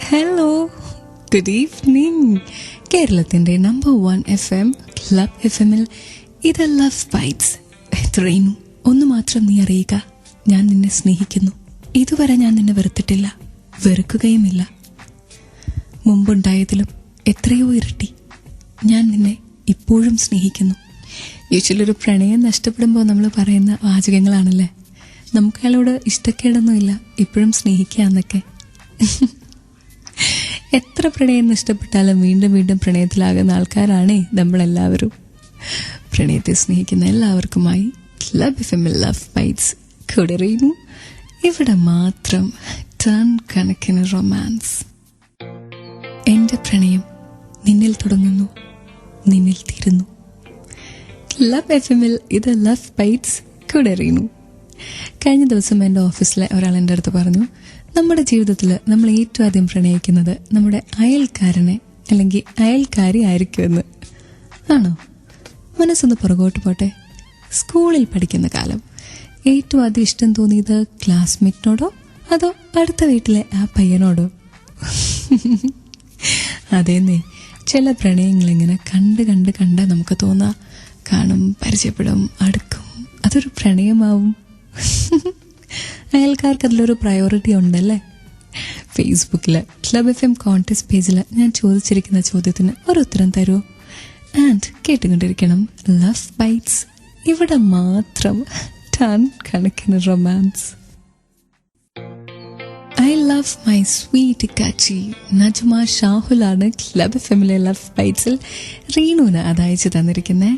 Hello, good evening. കേരളത്തിൻ്റെ number 1 FM club FM-ൽ ഇത് love bytes. എത്രയും ഒന്ന് മാത്രം നീ അറിയുക, ഞാൻ നിന്നെ സ്നേഹിക്കുന്നു. ഇതുവരെ ഞാൻ നിന്നെ വെറുത്തിട്ടില്ല, വെറുക്കുകയുമില്ല. മുമ്പുണ്ടായതിലും എത്രയോ ഇരട്ടി ഞാൻ നിന്നെ ഇപ്പോഴും സ്നേഹിക്കുന്നു. യൂഷ്വലി ഒരു പ്രണയം നഷ്ടപ്പെടുമ്പോൾ നമ്മൾ പറയുന്ന വാചകങ്ങളാണല്ലേ, നമുക്ക് അയാളോട് ഇഷ്ടക്കേടൊന്നുമില്ല, ഇപ്പോഴും സ്നേഹിക്കുക എന്നൊക്കെ. എത്ര പ്രണയം നഷ്ടപ്പെട്ടാലും വീണ്ടും വീണ്ടും പ്രണയത്തിലാകുന്ന ആൾക്കാരാണേ നമ്മളെല്ലാവരും. പ്രണയത്തെ സ്നേഹിക്കുന്ന എല്ലാവർക്കുമായി ക്ലബ് FM-ൽ ലവ് ബൈറ്റ്സ് കൂടെറിയുന്നു. ഇവിടെ മാത്രം ടൺ കണക്കിന് റൊമാൻസ്. എൻ്റെ പ്രണയം നിന്നിൽ തുടങ്ങുന്നു, നിന്നിൽ തീരുന്നു. ക്ലബ് FM-ൽ ഇത് ലവ് ബൈറ്റ്സ് കൂടെറിയുന്നു. കഴിഞ്ഞ ദിവസം എൻ്റെ ഓഫീസിലെ ഒരാൾ എൻ്റെ അടുത്ത് പറഞ്ഞു, നമ്മുടെ ജീവിതത്തിൽ നമ്മൾ ഏറ്റവും ആദ്യം പ്രണയിക്കുന്നത് നമ്മുടെ അയൽക്കാരനെ അല്ലെങ്കിൽ അയൽക്കാരി ആയിരിക്കുമെന്ന്. ആണോ? മനസ്സൊന്ന് പുറകോട്ട് പോട്ടെ. സ്കൂളിൽ പഠിക്കുന്ന കാലം ഏറ്റവും ആദ്യം ഇഷ്ടം തോന്നിയത് ക്ലാസ്മേറ്റിനോടോ അതോ അടുത്ത വീട്ടിലെ ആ പയ്യനോടോ? അതേന്നേ, ചില പ്രണയങ്ങളിങ്ങനെ കണ്ട് കണ്ട് കണ്ട് നമുക്ക് തോന്നാം, കാണും, പരിചയപ്പെടും, അടുക്കും, അതൊരു പ്രണയമാവും. അയൽക്കാർക്ക് അതിലൊരു പ്രയോറിറ്റി ഉണ്ടല്ലേ. ഫേസ്ബുക്കിൽ ക്ലബ് FM കോൺടെസ്റ്റ് പേജിൽ ഞാൻ ചോദിച്ചിരിക്കുന്ന ചോദ്യത്തിന് ഒരു ഉത്തരം തരുമോ? ആൻഡ് കേട്ടുകൊണ്ടിരിക്കണം ലവ് ബൈറ്റ്സ്. ഇവിടെ മാത്രം ടൺ കണക്കിന് romance. I love my sweet കച്ചി. നജ്മ ഷാഹുലാണ് ക്ലബ് FM-ലെ ലവ് ബൈറ്റ്സിൽ റീനുവിന് അതയച്ചു തന്നിരിക്കുന്നത്.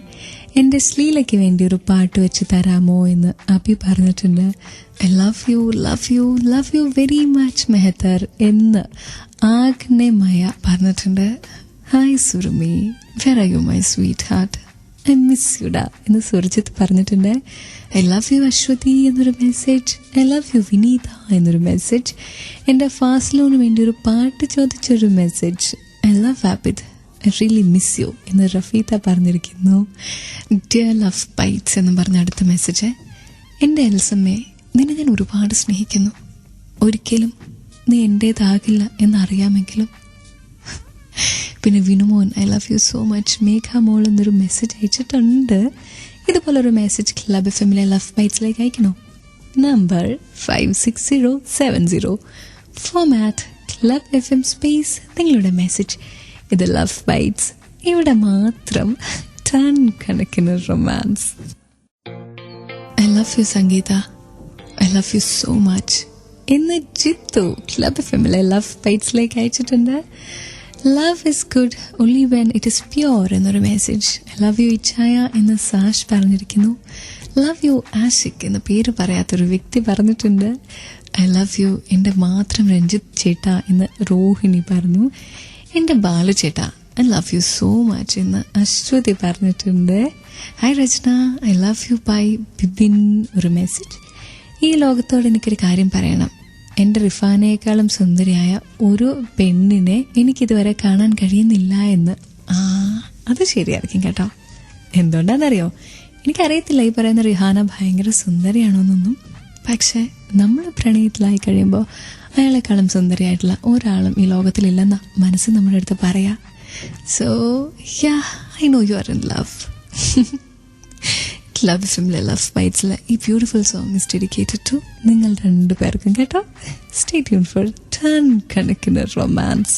എൻ്റെ ശ്ലീലയ്ക്ക് വേണ്ടി ഒരു പാട്ട് വെച്ച് തരാമോ എന്ന് അഭി പറഞ്ഞിട്ടുണ്ട്. I love you, love you, love you very much മെഹത്തർ എന്ന് ആഗ്നേമയ പറഞ്ഞിട്ടുണ്ട്. Hi Surumi, where are you my sweetheart, I miss യുഡാ എന്ന് സുർജിത്ത് പറഞ്ഞിട്ടുണ്ട്. ഐ ലവ് യു അശ്വതി എന്നൊരു message. I love you Vineetha എന്നൊരു മെസ്സേജ്. എൻ്റെ ഫാസ്ലോന് വേണ്ടി ഒരു പാട്ട് ചോദിച്ചൊരു message. I love Abid, I really miss you എന്ന് റഫീത്ത പറഞ്ഞിരിക്കുന്നു. ഡിയർ ലവ് ബൈറ്റ്സ് എന്ന് പറഞ്ഞ അടുത്ത മെസ്സേജ്. എൻ്റെ എൽസമ്മേ, നിന്നെ ഞാൻ ഒരുപാട് സ്നേഹിക്കുന്നു. ഒരിക്കലും നീ എൻ്റേതാകില്ല എന്നറിയാമെങ്കിലും. പിന്നെ വിനുമോൻ, I love you so much. Megha മോൾ എന്നൊരു മെസ്സേജ് അയച്ചിട്ടുണ്ട്. ഇതുപോലൊരു മെസ്സേജ് ക്ലബ് FM-ലെ ലവ് ബൈറ്റ്സിലേക്ക് അയക്കണോ? Number 56070. Format club FM space നിങ്ങളുടെ മെസ്സേജ്. ഇത് ലവ് ബൈറ്റ്സ്. ഇവിടെ മാത്രം ടൺ കണക്കിന് romance. I love you Sangeetha, I love you so much എന്ന് ജിത്തു ക്ലബ് FM-ലെ ലവ് ബൈറ്റ്സിലേക്ക് അയച്ചിട്ടുണ്ട്. Love is good only when it is pure എന്നൊരു മെസ്സേജ്. ഐ ലവ് യു ഇച്ചായ എന്ന് സാഷ് പറഞ്ഞിരിക്കുന്നു. ലവ് യു ആഷിഖ് എന്ന പേര് പറയാത്തൊരു വ്യക്തി പറഞ്ഞിട്ടുണ്ട്. ഐ ലവ് യു എൻ്റെ മാത്രം രഞ്ജിത്ത് ചേട്ടാ എന്ന് രോഹിണി പറഞ്ഞു. എൻ്റെ ബാലു ചേട്ടാ, I love you so much എന്ന് അശ്വതി പറഞ്ഞിട്ടുണ്ട്. Hi Rachana, I love you by Bibin ഒരു മെസ്സേജ്. ഈ ലോകത്തോട് എനിക്കൊരു കാര്യം പറയണം. എൻ്റെ റിഫാനയേക്കാളും സുന്ദരിയായ ഒരു പെണ്ണിനെ എനിക്കിതുവരെ കാണാൻ കഴിയുന്നില്ല എന്ന്. അത് ശരിയായിരിക്കും കേട്ടോ. എന്തുകൊണ്ടാണെന്നറിയോ? എനിക്കറിയത്തില്ല ഈ പറയുന്ന റിഹാന ഭയങ്കര സുന്ദരിയാണോന്നൊന്നും. പക്ഷെ നമ്മൾ പ്രണയത്തിലായി കഴിയുമ്പോൾ അയാളെക്കാളും സുന്ദരിയായിട്ടുള്ള ഒരാളും ഈ ലോകത്തിലില്ലെന്ന മനസ്സ് നമ്മുടെ അടുത്ത് പറയാം. So ya, I know you are in love. Club FM-ലെ ലവ് ബൈറ്റ്സിലെ ഈ beautiful song is dedicated to നിങ്ങൾ രണ്ടുപേർക്കും കേട്ടോ. സ്റ്റേ ട്യൂൺ ഫോർ ടൺ കണക്കിന് റൊമാൻസ്.